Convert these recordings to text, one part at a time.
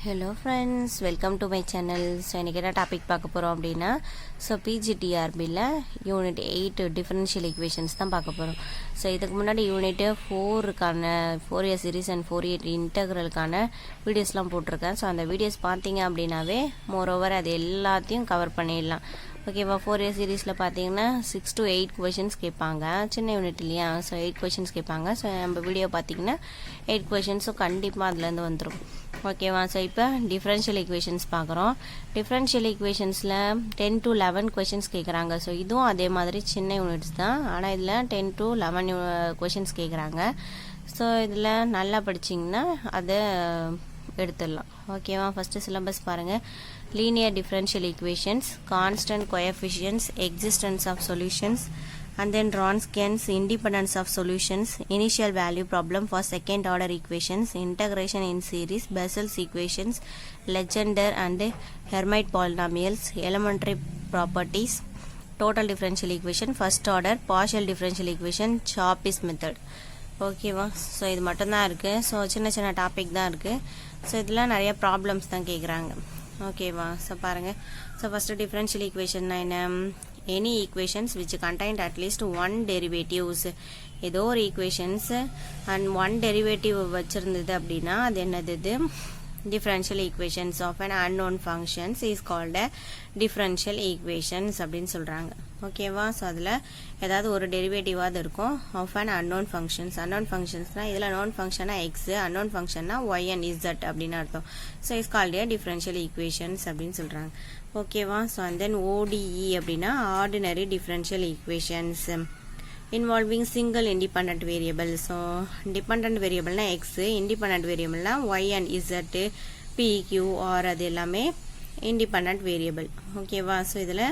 Hello friends, welcome to my channel. So இன்னைக்கு என்ன topic பார்க்க போறோம் அப்படினா PGTRB ல யூனிட் 8 டிஃபரன்ஷியல் ஈக்குவேஷன்ஸ் தான் பார்க்க போறோம். ஸோ இதுக்கு முன்னாடி யூனிட் 4க்கான 4 இயர் சீரிஸ் அண்ட் 4 இயர் இன்டெக்ரலுக்கான வீடியோஸ்லாம் போட்டிருக்கேன். ஸோ அந்த வீடியோஸ் பார்த்தீங்க அப்படின்னாவே மோரோவர் அது எல்லாத்தையும் கவர் பண்ணிடலாம். ஓகேவா, 4 இயர் சீரீஸில் பார்த்தீங்கன்னா 6 to 8 கொஷின்ஸ் கேட்பாங்க, சின்ன யூனிட் இல்லையா. ஸோ 8 கொஷின்ஸ் கேட்பாங்க. ஸோ நம்ம வீடியோ பார்த்தீங்கன்னா 8 கொஷின்ஸும் கண்டிப்பாக அதுலேருந்து வந்துடும். ஓகேவா, ஸோ இப்போ டிஃபரன்ஷியல் ஈக்குவேஷன்ஸ் பார்க்குறோம். டிஃபரன்ஷியல் ஈக்குவேஷன்ஸில் 10 to 11 கொஷின்ஸ் கேட்குறாங்க. ஸோ இதுவும் அதே மாதிரி சின்ன யூனிட்ஸ் தான், ஆனால் இதில் 10 to 11 கொஷின்ஸ் கேட்குறாங்க. ஸோ இதில் நல்லா படிச்சிங்கன்னா அதை எடுத்துடலாம். ஓகேவா, ஃபஸ்ட்டு சிலபஸ் பாருங்கள். Linear differential equations, constant coefficients, existence of solutions, and then Wronskian's independence of solutions, initial value problem for second order equations, integration in series, Bessel's equations, Legendre and Hermite polynomials, elementary properties, total differential equation, first order, partial differential equation, Chapis method. ஓகேவா, so இது மட்டும்தான் இருக்குது. So சின்ன சின்ன topic தான் இருக்குது. So இதெல்லாம் நிறைய ப்ராப்ளம்ஸ் தான் கேட்குறாங்க. ஓகேவா, ஸோ பாருங்கள். ஸோ ஃபஸ்ட்டு டிஃபரன்ஷியல் ஈக்குவேஷன்னா என்ன? any equations which contained at least one derivatives. ஏதோ ஒரு equations and one derivative வச்சிருந்தது அப்படின்னா அது என்னது? differential equations of an unknown functions is called a differential equations அப்படின்னு சொல்கிறாங்க. ஓகேவா, ஸோ அதில் ஏதாவது ஒரு டெரிவேட்டிவாக இருக்கும் of an unknown functions. unknown functionsனால் இதில் known functionனா x, unknown functionனா y and z அப்படின்னு அர்த்தம். So is called a differential equations அப்படின்னு சொல்கிறாங்க. ஓகேவா, ஸோ அண்ட் தென் ODE அப்படின்னா ordinary differential equations involving single independent variable. So dependent வேரியபிள்னா எக்ஸ், இண்டிபெண்ட் வேரியபிள்னா y and z, PQ, r அது எல்லாமே இண்டிபெண்ட் வேரியபிள். ஓகேவா, ஸோ இதில்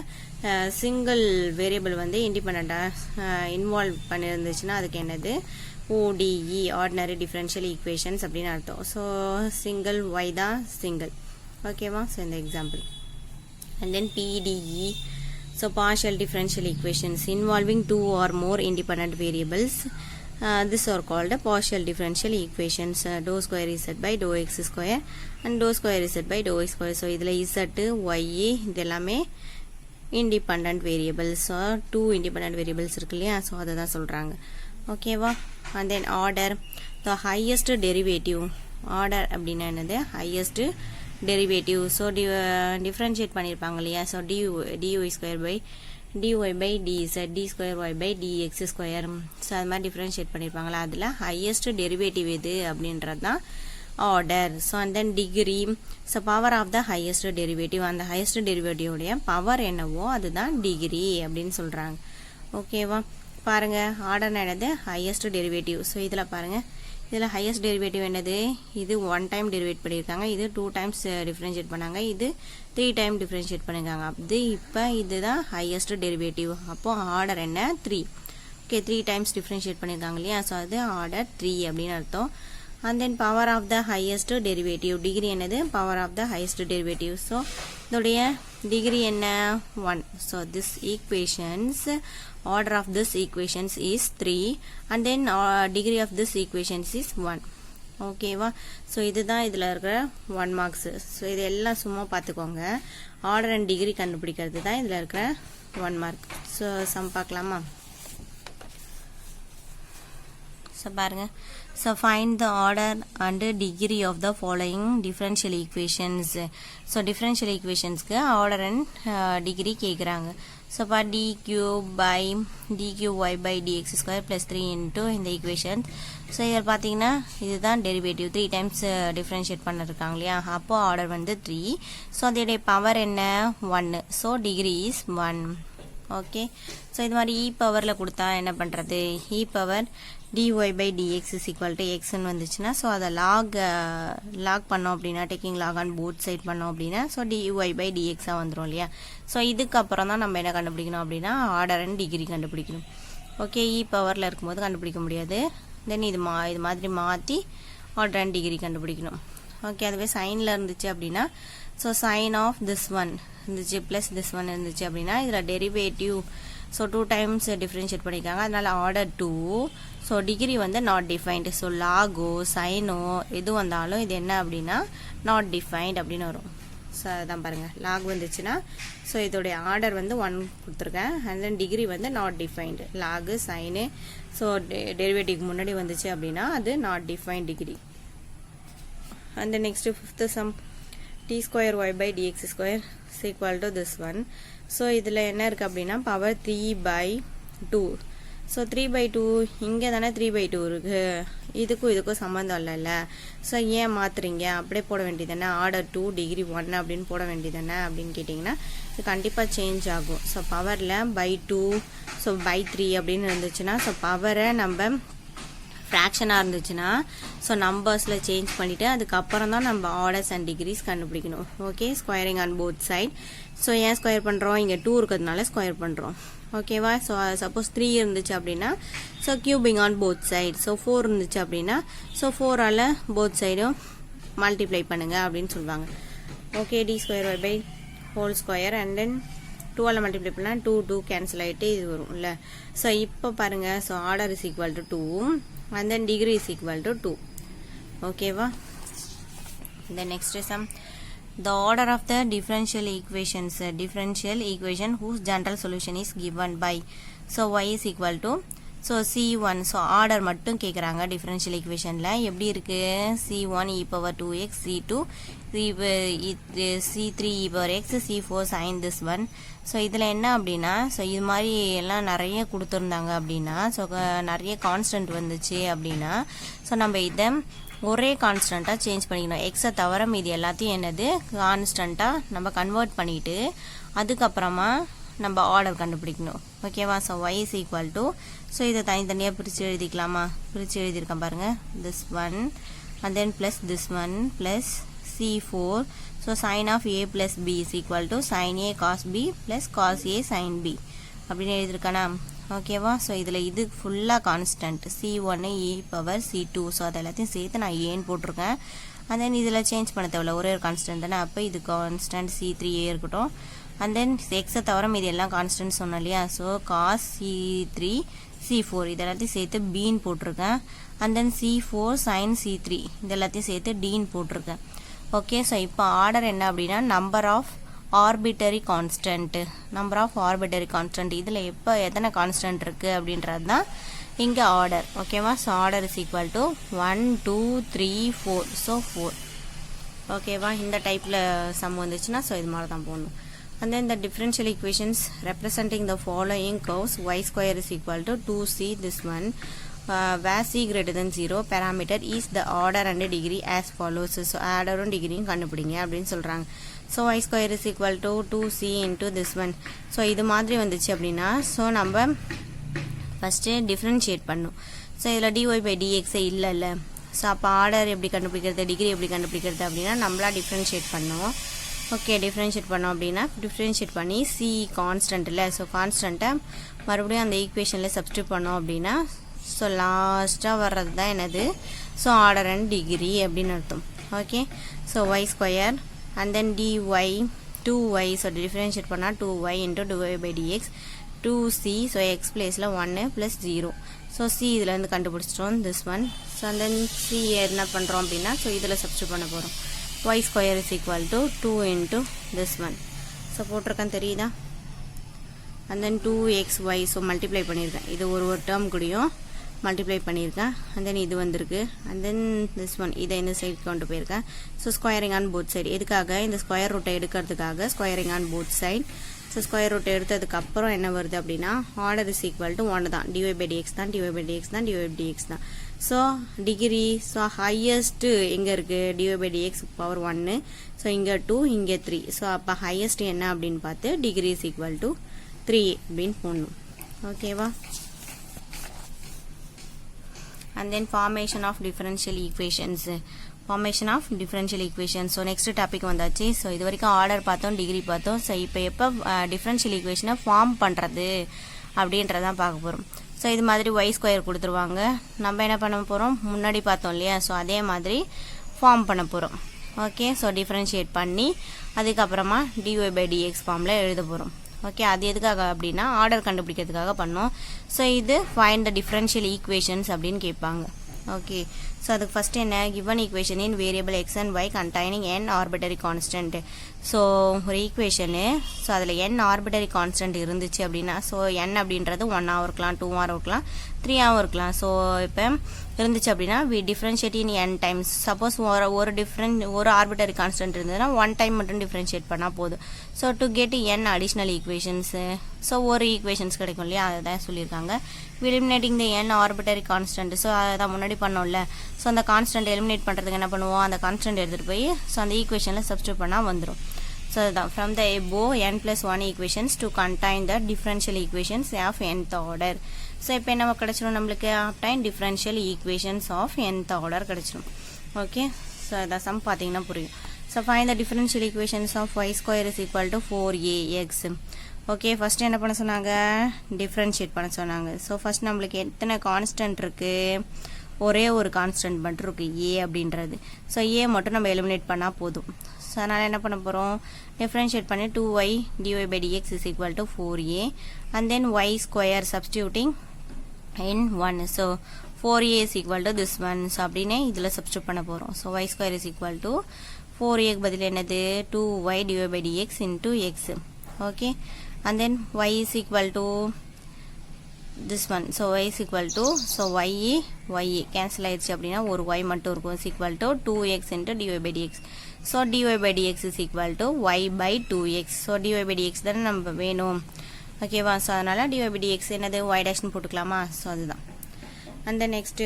சிங்கிள் வேரியபிள் வந்து இண்டிபெண்ட்டாக இன்வால்வ் பண்ணியிருந்துச்சுன்னா அதுக்கு என்னது? ODE ஆர்டினரி டிஃபரன்ஷியல் ஈக்குவேஷன்ஸ் அப்படின்னு அர்த்தம். ஸோ சிங்கிள் ஒய் தான் சிங்கிள். ஓகேவா, ஸோ இந்த example. And then PDE, so partial differential equations involving two or more independent variables. This are called partial differential equations. Dou square z by dou x square and dou square z by dou y square. So இதில் z, y இதெல்லாமே independent variables. So two independent variables இருக்கு இல்லையா, so அதை தான் சொல்கிறாங்க. ஓகேவா, and then order, the highest derivative. order அப்படின்னா என்னது? highest derivative. ஸோ டிஃப்ரென்ஷியேட் பண்ணியிருப்பாங்க இல்லையா. So dy square by dy by dz, d square y by dx square. So அது மாதிரி டிஃப்ரென்ஷியேட் பண்ணியிருப்பாங்களா, அதில் ஹையஸ்ட் டெரிவேட்டிவ் எது அப்படின்றது தான் order. So and then degree, so power of the highest derivative, அந்த highest டெரிவேட்டிவோடைய பவர் என்னவோ அதுதான் டிகிரி அப்படின்னு சொல்கிறாங்க. ஓகேவா, பாருங்கள் ஆர்டர் என்னது? Highest derivative. ஸோ இதில் பாருங்கள், இதில் ஹையஸ்ட் டெரிவேட்டிவ் என்னது? இது 1 டைம் டெரிவேட் பண்ணியிருக்காங்க, இது 2 டைம்ஸ் டிஃப்ரென்ஷியேட் பண்ணாங்க, இது 3 டைம் டிஃப்ரென்ஷியேட் பண்ணியிருக்காங்க. அப்படி இப்போ இதுதான் ஹையஸ்ட் டெரிவேட்டிவ். அப்போது ஆர்டர் என்ன? 3. ஓகே, 3 டைம்ஸ் டிஃப்ரென்ஷியேட் பண்ணியிருக்காங்க இல்லையா, ஸோ அது ஆர்டர் 3 அப்படின்னு அர்த்தம். And then power of the highest derivative, degree என்னது? Power of the highest derivative. So இதோடைய டிகிரி என்ன? 1. So this equations order of this equations is 3 and then degree of this equations is 1. ஓகேவா, so இதுதான் இதில் இருக்கிற 1 marks. So இது எல்லாம் சும்மா பார்த்துக்கோங்க. ஆர்டர் அண்ட் டிகிரி கண்டுபிடிக்கிறது தான் இதில் இருக்கிற 1 மார்க். ஸோ சம் பார்க்கலாமா? ஸோ பாருங்கள். So find the order and degree of the following differential equations. So differential ஈக்குவேஷன்ஸ்க்கு ஆர்டர் அண்ட் டிகிரி கேட்குறாங்க. ஸோ இப்போ dq by dqy by dx square plus 3 into இந்த ஈக்குவேஷன். ஸோ இதில் பார்த்தீங்கன்னா இதுதான் derivative, 3 times differentiate பண்ணிருக்காங்க இல்லையா, அப்போது ஆர்டர் வந்து 3. ஸோ அதோடைய பவர் என்ன? 1. So degree is 1. Okay, so இது மாதிரி பவரில் கொடுத்தா என்ன பண்ணுறது? Power dy by dx is equal to xன்னு வந்துச்சுன்னா, ஸோ அதை லாக் பண்ணோம் அப்படின்னா, taking log on both side பண்ணோம் அப்படின்னா, ஸோ dy by dxஆக வந்துடும் இல்லையா. ஸோ இதுக்கப்புறம் தான் நம்ம என்ன கண்டுபிடிக்கணும் அப்படின்னா ஆர்டர் அண்ட் டிகிரி கண்டுபிடிக்கணும். ஓகே, பவரில் இருக்கும்போது கண்டுபிடிக்க முடியாது. தென் இது மாதிரி மாற்றி ஆர்டர் அண்ட் டிகிரி கண்டுபிடிக்கணும். ஓகே, அதுவே சைனில் இருந்துச்சு அப்படின்னா, so sine of this one இருந்துச்சு ப்ளஸ் திஸ் ஒன் இருந்துச்சு அப்படின்னா இதில் டெரிவேட்டிவ் ஸோ 2 டைம்ஸ் டிஃப்ரென்ஷியேட் பண்ணியிருக்காங்க, அதனால் ஆர்டர் 2. ஸோ டிகிரி வந்து நாட் டிஃபைன்டு. ஸோ லாகோ சைனோ எது வந்தாலும் இது என்ன அப்படின்னா நாட் டிஃபைன்ட் அப்படின்னு வரும். ஸோ அதான் பாருங்கள், லாக் வந்துச்சுன்னா ஸோ இதோடைய ஆர்டர் வந்து 1 கொடுத்துருக்கேன், அண்ட் தென் டிகிரி வந்து not defined. Log sine so டெரிவேட்டிவ்க்கு முன்னாடி வந்துச்சு அப்படின்னா அது not defined degree. And then next 5th sum, t ஸ்கொயர் y by dx ஸ்கொயர் is equal to this one. So இதில் என்ன இருக்குது அப்படின்னா பவர் 3/2. ஸோ 3/2 இங்கே தானே 3/2 இருக்குது, இதுக்கும் சம்மந்தம் இல்லைல்ல. ஸோ ஏன் மாற்றுறீங்க, அப்படியே போட வேண்டியதானே, ஆர்டர் 2 டிகிரி 1 அப்படின்னு போட வேண்டியதானே அப்படின்னு கேட்டிங்கன்னா இது கண்டிப்பாக சேஞ்ச் ஆகும். ஸோ பவரில் by2 ஸோ by3 அப்படின்னு இருந்துச்சுன்னா ஸோ பவரை நம்ம ஃப்ராக்ஷனாக இருந்துச்சுன்னா ஸோ நம்பர்ஸில் சேஞ்ச் பண்ணிவிட்டு அதுக்கப்புறம் தான் நம்ம ஆர்டர்ஸ் அண்ட் டிகிரிஸ் கண்டுபிடிக்கணும். Okay, squaring on both side. So ஏன் ஸ்கொயர் பண்ணுறோம், இங்கே 2 இருக்கிறதுனால ஸ்கொயர் பண்ணுறோம். ஓகேவா, ஸோ சப்போஸ் 3 இருந்துச்சு அப்படின்னா so cubing on both side. So 4 இருந்துச்சு அப்படின்னா ஸோ 4ஆல் போத் சைடும் மல்டிப்ளை பண்ணுங்கள் அப்படின்னு சொல்லுவாங்க. Okay, d square y by whole square and then 2ஆல் மல்டிப்ளை பண்ணால் 2 கேன்சல் ஆகிட்டு இது வரும் இல்லை. ஸோ இப்போ பாருங்கள், so order is equal to 2 and then degree is equal to 2. Okay va. The next sum, the order of the differential equation whose general solution is given by. So y is equal to so c1. so order மட்டும் கேக்குறாங்க differential equationல எப்படி இருக்கு, c1 e power 2x, c2 c3 e power x, c4 sin this one. So இதில் என்ன அப்படின்னா so இது மாதிரி எல்லாம் நிறைய கொடுத்துருந்தாங்க அப்படின்னா ஸோ நிறைய கான்ஸ்டன்ட் வந்துச்சு அப்படின்னா ஸோ நம்ம இதை ஒரே கான்ஸ்டண்ட்டாக சேஞ்ச் பண்ணிக்கணும். எக்ஸை தவிர மீதி எல்லாத்தையும் என்னது கான்ஸ்டண்ட்டாக நம்ம கன்வெர்ட் பண்ணிவிட்டு அதுக்கப்புறமா நம்ம ஆர்டர் கண்டுபிடிக்கணும். ஓகேவா, so y is equal to so இதை தனித்தனியாக பிரித்து எழுதிக்கலாமா, பிரித்து எழுதியிருக்கேன் பாருங்கள், this one and then plus this one plus c4. So sin of a plus b is equal to sin a cos b plus cos a sin b அப்படின்னு எழுதியிருக்கானா. ஓகேவா, so இதில் இது ஃபுல்லாக constant c1 e power c2. So அது எல்லாத்தையும் சேர்த்து நான் ஏன்னு போட்டிருக்கேன். அண்ட் தென் இதில் சேஞ்ச் பண்ண தேவையில்ல, ஒரே ஒரு கான்ஸ்டன்ட் தானே, அப்போ இது கான்ஸ்டன்ட் c3a இருக்கட்டும். அண்ட் தென் எக்ஸை தவிர இது எல்லாம் கான்ஸ்டன்ட் சொன்னோம் இல்லையா, ஸோ cos c3 c4 இது எல்லாத்தையும் சேர்த்து பீன் போட்டிருக்கேன். And then c4 sin c3 இது எல்லாத்தையும் சேர்த்து டீன் போட்டிருக்கேன். ஓகே, ஸோ இப்போ ஆர்டர் என்ன அப்படின்னா நம்பர் ஆஃப் ஆர்பிட்டரி கான்ஸ்டன்ட். இதில் எப்போ எத்தனை கான்ஸ்டன்ட் இருக்குது அப்படின்றது தான் இங்கே ஆர்டர். ஓகேவா, so order is equal to 1 2 3 4. So 4. ஓகேவா, இந்த டைப்பில் சம் வந்துச்சுன்னா ஸோ இது மாதிரி தான் போகணும். And then the differential equations representing the following curves, y square is equal to 2c this one. Where c greater than 0 parameter is the order and degree as follows. So order and degree கண்டுபிடிங்க அப்படின்னு சொல்கிறாங்க. So y square is equal to 2c into this one. So இது மாதிரி வந்துச்சு அப்படின்னா so நம்ம first differentiate பண்ணும். So இதில் dy by dx இல்லைல்ல. ஸோ அப்போ ஆர்டர் எப்படி கண்டுபிடிக்கிறது, டிகிரி எப்படி கண்டுபிடிக்கிறது அப்படின்னா நம்மளா டிஃப்ரென்ஷியேட் பண்ணுவோம். ஓகே, டிஃப்ரென்ஷியேட் பண்ணோம் அப்படின்னா டிஃப்ரென்ஷியேட் பண்ணி சி கான்ஸ்டன்ட் இல்லை, ஸோ கான்ஸ்டண்ட்டை மறுபடியும் அந்த ஈக்குவேஷனில் சப்ஸ்டியூட் பண்ணோம் அப்படின்னா ஸோ லாஸ்ட்டாக வர்றது தான் என்னது ஸோ ஆர்டர் அண்ட் டிகிரி அப்படின்னு அர்த்தம். Okay, so y square and then dy 2y. So differentiate பண்ணால் 2y into dy by dx 2c. So X பிளேஸில் 1 ப்ளஸ் 0. ஸோ சி இதில் கண்டுபிடிச்சிட்டோம் this one. So and then C என்ன பண்ணுறோம் அப்படின்னா so இதில் சப்ஸ்டியூட் பண்ண போகிறோம். y square is equal to 2 into this one. So போட்டிருக்கேன் தெரியுதா. And then 2xy. So multiply பண்ணியிருக்கேன், இது ஒரு டேர்ம் கூடயும் மல்டிப்ளை பண்ணியிருக்கேன். அண்ட் தென் இது வந்திருக்கு. அண்ட் தென் திஸ் ஒன் இதை இந்த சைடு கொண்டு போயிருக்கேன். So squaring on both side எதுக்காக, இந்த ஸ்கொயர் ரூட்டை எடுக்கிறதுக்காக squaring on both side. So square ரூட்டை எடுத்ததுக்கப்புறம் என்ன வருது அப்படின்னா ஆர்டர் இஸ் ஈக்குவல் டு 1 தான், dy by dx தான், dy by dx தான், dy by dx தான். ஸோ டிகிரி ஸோ ஹையஸ்ட்டு எங்கே இருக்குது, dy by dx power 1. So இங்கே 2 இங்கே 3. ஸோ அப்போ ஹையஸ்ட் என்ன அப்படின்னு பார்த்து டிகிரி இஸ் ஈக்குவல் டு 3 அப்படின்னு போடணும். ஓகேவா. And then formation of differential equations. So next topic வந்தாச்சு. ஸோ இது வரைக்கும் ஆர்டர் பார்த்தோம், டிகிரி பார்த்தோம். ஸோ இப்போ எப்போ டிஃப்ரென்ஷியல் ஈக்குவேஷனை ஃபார்ம் பண்ணுறது அப்படின்றதான் பார்க்க போகிறோம். ஸோ இது மாதிரி y ஸ்கொயர் கொடுத்துருவாங்க, நம்ம என்ன பண்ண போகிறோம், முன்னாடி பார்த்தோம் இல்லையா, ஸோ அதே மாதிரி ஃபார்ம் பண்ண போகிறோம். ஓகே, ஸோ டிஃப்ரென்ஷியேட் பண்ணி அதுக்கப்புறமா dy by dx ஃபார்மில் எழுத போகிறோம். ஓகே, அது எதுக்காக அப்படின்னா ஆர்டர் கண்டுபிடிக்கிறதுக்காக பண்ணோம். ஸோ இது ஃபைண்ட் த டிஃபரன்ஷியல் ஈக்குவேஷன்ஸ் அப்படின்னு கேட்பாங்க. ஓகே, ஸோ அதுக்கு ஃபஸ்ட்டு என்ன, given equation in variable x and y containing n arbitrary constant. So ஒரு ஈக்குவேஷனு, ஸோ அதில் n ஆர்பிட்டரி கான்ஸ்டன்ட் இருந்துச்சு அப்படின்னா, ஸோ n அப்படின்றது 1ஆகவும் இருக்கலாம், 2ஆகவும் இருக்கலாம், 3ஆகவும் இருக்கலாம். ஸோ இப்போ இருந்துச்சு அப்படின்னா we differentiate in n times. Suppose ஒரு ஆர்பிட்டரி கான்ஸ்டன்ட் இருந்ததுன்னா 1 டைம் மட்டும் டிஃப்ரென்ஷியேட் பண்ணால் போதும். So to get n additional equations, so ஒரு ஈக்குவேஷன்ஸ் கிடைக்கும் இல்லையா, அதை தான் சொல்லியிருக்காங்க. Eliminating the n arbitrary constant. So அதை தான் முன்னாடி பண்ணோம்ல. ஸோ அந்த கான்ஸ்டன்ட் எலிமினேட் பண்ணுறதுக்கு என்ன பண்ணுவோம், அந்த கான்ஸ்டன்ட் எடுத்துகிட்டு போய் ஸோ அந்த ஈக்குவேஷனில் சப்ஸ்டியூட் பண்ணால் வந்துடும். ஸோ அதுதான் from the above n+1 equations to contain the differential equations of nth order. So இப்போ என்ன கிடச்சிரும் நம்மளுக்கு, obtain differential equations of nth order கிடச்சிரும். ஓகே, ஸோ அதான் சம் பார்த்தீங்கன்னா புரியும். So find the differential equations of y² is equal to 4ax. Okay, first என்ன பண்ண சொன்னாங்க, டிஃப்ரென்ஷியேட் பண்ண சொன்னாங்க. ஸோ ஃபஸ்ட் நம்மளுக்கு எத்தனை கான்ஸ்டன்ட் இருக்குது, ஒரே ஒரு கான்ஸ்டன்ட் மட்டும் இருக்குது, ஏ அப்படின்றது. ஸோ ஏ மட்டும் நம்ம எலிமினேட் பண்ணால் போதும். ஸோ அதனால் என்ன பண்ண போகிறோம், டிஃப்ரென்ஷியேட் பண்ணி 2y dy/dx is equal to 4a and then y² substituting in 1. So 4a is equal to this one. So அப்படின்னு இதில் சப்ஸ்டியூட் பண்ண போகிறோம். So y² is equal to 4a பதில் என்னது, 2y dy/dx into x. Okay, and then y is equal to this one. So y is equal to, so y cancel ஆயிடுச்சு அப்படின்னா ஒரு y மட்டும் இருக்கும், is equal to 2x into dy/dx. so dy/dx is equal to y/2x. so dy/dx தானே நம்ம வேணும். ஓகேவா, so அதனால் dy/dx என்னது y டேஷ்னு போட்டுக்கலாமா. ஸோ அதுதான். and then next,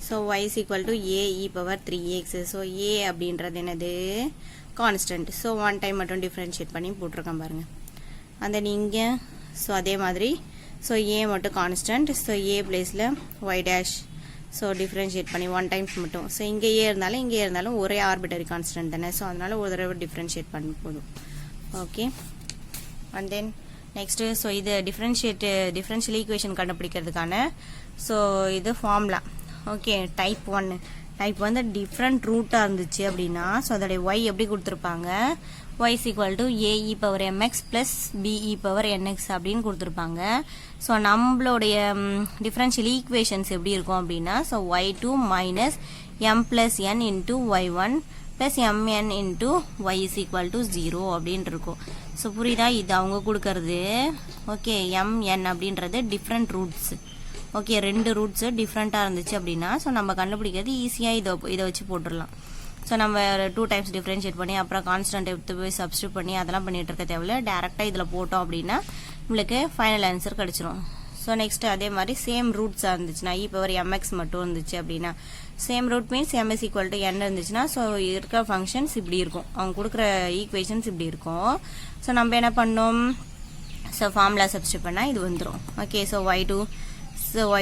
so y is equal to a e⁻3x. so a அப்படின்றது என்னது, கான்ஸ்டன்ட். ஸோ 1 டைம் மட்டும் டிஃப்ரென்ஷியேட் பண்ணி போட்டிருக்கேன் பாருங்கள். and then இங்கே ஸோ அதே மாதிரி ஸோ ஏ மட்டும் கான்ஸ்டன்ட். ஸோ ஏ பிளேஸில் ஒய் டேஷ், ஸோ டிஃப்ரென்ஷியேட் பண்ணி 1 டைம்ஸ் மட்டும். ஸோ இங்கே ஏ இருந்தாலும் இங்கே இருந்தாலும் ஒரே ஆர்பிட்டரி கான்ஸ்டன்ட் தானே. ஸோ அதனால் ஒரு தடவை டிஃப்ரென்ஷியேட் பண்ண போதும். Okay, and then next, so இது டிஃப்ரென்ஷியல் ஈக்குவேஷன் கண்டுபிடிக்கிறதுக்கான ஸோ இது ஃபார்முலா. ஓகே, டைப் 1 வந்து டிஃப்ரெண்ட் ரூட்டாக இருந்துச்சு அப்படின்னா ஸோ அதோடைய ஒய் எப்படி கொடுத்துருப்பாங்க, y is equal to ae⁻mx plus be⁻nx அப்படின்னு கொடுத்துருப்பாங்க. ஸோ நம்மளுடைய டிஃபரன்ஷியல் ஈக்குவேஷன்ஸ் எப்படி இருக்கும் அப்படின்னா, so y2 minus m plus n into y1 plus mn into y is equal to 0 அப்படின்னு இருக்கும். ஸோ புரியுதா, இது அவங்க கொடுக்கறது. ஓகே, mn அப்படின்றது டிஃப்ரெண்ட் ரூட்ஸ். ஓகே, 2 ரூட்ஸு டிஃப்ரெண்ட்டாக இருந்துச்சு அப்படின்னா ஸோ நம்ம கண்டுபிடிக்கிறது ஈஸியாக இதை வச்சு போட்டுடலாம். ஸோ நம்ம 2 டைம்ஸ் டிஃப்ரென்ஷியேட் பண்ணி அப்புறம் கான்ஸ்டன்ட் எடுத்து போய் சப்ஸ்டியூட் பண்ணி அதெல்லாம் பண்ணிட்டு இருக்க தேவையில்ல, டேரெக்டாக இதில் போட்டோம் அப்படின்னா நம்மளுக்கு ஃபைனல் ஆன்சர் கிடச்சிரும். ஸோ நெக்ஸ்ட்டு அதே மாதிரி சேம் ரூட்ஸாக இருந்துச்சுன்னா e⁻mx மட்டும் இருந்துச்சு அப்படின்னா, same root means m is equal to n இருந்துச்சுன்னா ஸோ இருக்கிற ஃபங்க்ஷன்ஸ் இப்படி இருக்கும், அவங்க கொடுக்குற ஈக்குவேஷன்ஸ் இப்படி இருக்கும். ஸோ நம்ம என்ன பண்ணோம், ஸோ ஃபார்முலா சப்ஸ்டியூட் பண்ணால் இது வந்துடும். Okay, so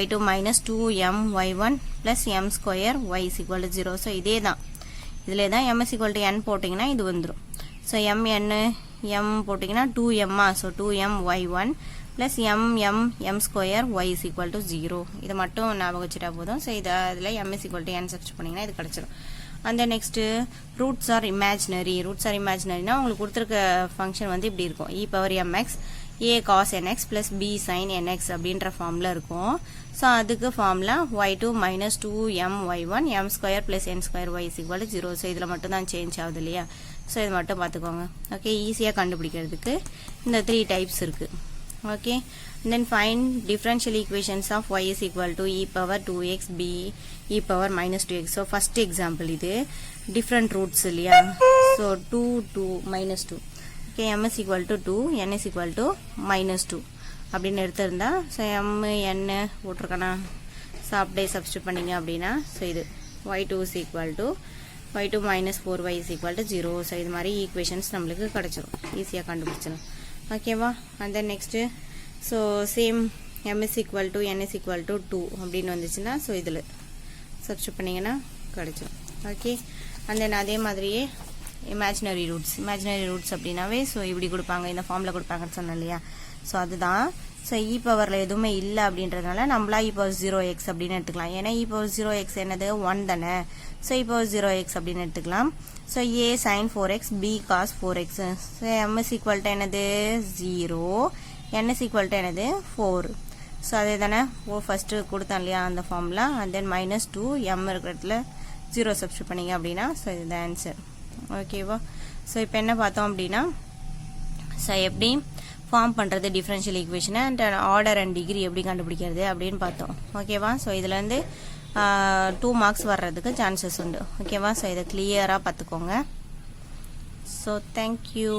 y2 minus 2m y1 plus m² y is equal to 0. So இதே தான், இதில் தான் m is equal to n போட்டிங்கன்னா இது வந்துடும். ஸோ m போட்டிங்கன்னா 2m, so 2m y1 plus m² y is equal to 0. இதை மட்டும் ஞாபகம் வச்சுட்டா போதும். ஸோ இதில் m is equal to n substitute பண்ணிங்கன்னா இது கிடச்சிடும். அந்த நெக்ஸ்ட்டு ரூட்ஸ் ஆர் இமேஜினரி. உங்களுக்கு கொடுத்துருக்க ஃபங்க்ஷன் வந்து இப்படி இருக்கும், e⁻mx a cos nx plus b sin nx அப்படின்ற ஃபார்மில் இருக்கும். ஸோ அதுக்கு formula y2 minus 2m y1 m² plus n² y is equal to 0. So இதில் மட்டும் தான் சேஞ்ச் ஆகுது இல்லையா. ஸோ இது மட்டும் பார்த்துக்கோங்க. ஓகே, ஈஸியாக கண்டுபிடிக்கிறதுக்கு இந்த 3 டைப்ஸ் இருக்குது. Okay, then find differential equations of y is equal to e⁻2x b e⁻−2x. So first example இது டிஃப்ரெண்ட் ரூட்ஸ் இல்லையா. So 2 -2. Okay, m is equal to 2 n is equal to -2 அப்படின்னு எடுத்திருந்தா ஸோ m n போட்டிருக்கேனா. ஸோ அப்படியே substitute பண்ணிங்க அப்படின்னா so இது y2 is equal to y2 minus 4y is equal to 0. So இது மாதிரி ஈக்குவேஷன்ஸ் நம்மளுக்கு கிடச்சிரும், ஈஸியாக கண்டுபிடிச்சிடும். ஓகேவா, அந்த next so same m is equal to n is equal to 2 அப்படின்னு வந்துச்சுன்னா ஸோ இதில் சப்ஸ்டியூட் பண்ணிங்கன்னா கிடச்சிரும். ஓகே, அண்ட் தென் அதே மாதிரியே இமேஜினரி ரூட்ஸ் அப்படின்னாவே ஸோ இப்படி கொடுப்பாங்க, இந்த ஃபார்மில் கொடுப்பாங்கன்னு சொன்னேன் இல்லையா. ஸோ அதுதான் ஸோ இ பவரில் எதுவுமே இல்லை அப்படின்றதுனால நம்மளா இ பவர் 0x அப்படின்னு எடுத்துக்கலாம். ஏன்னா இ பவர் 0x என்னது 1 தானே. ஸோ இ பவர் 0x அப்படின்னு எடுத்துக்கலாம். So a sin 4x b cos 4x. So m is equal to என்னது 0, n is equal to என்னது 4. ஸோ அதே தானே ஃபஸ்ட்டு கொடுத்தோம் இல்லையா அந்த ஃபார்மில். அண்ட் தென் -2 m இருக்கிற இடத்துல 0 சப்ஸ்டியூட் பண்ணிங்க அப்படின்னா ஸோ இதுதான் ஆன்சர். ஓகேவா. ஸோ இப்போ என்ன பார்த்தோம் அப்படின்னா ஸோ எப்படி ஃபார்ம் பண்ணுறது டிஃப்ரென்ஷியல் ஈக்குவேஷனை அண்ட் ஆர்டர் அண்ட் டிகிரி எப்படி கண்டுபிடிக்கிறது அப்படின்னு பார்த்தோம். ஓகேவா. ஸோ இதுலேருந்து 2 மார்க்ஸ் வர்றதுக்கு சான்சஸ் உண்டு. ஓகேவா. ஸோ இதை கிளியராக பார்த்துக்கோங்க. So thank you.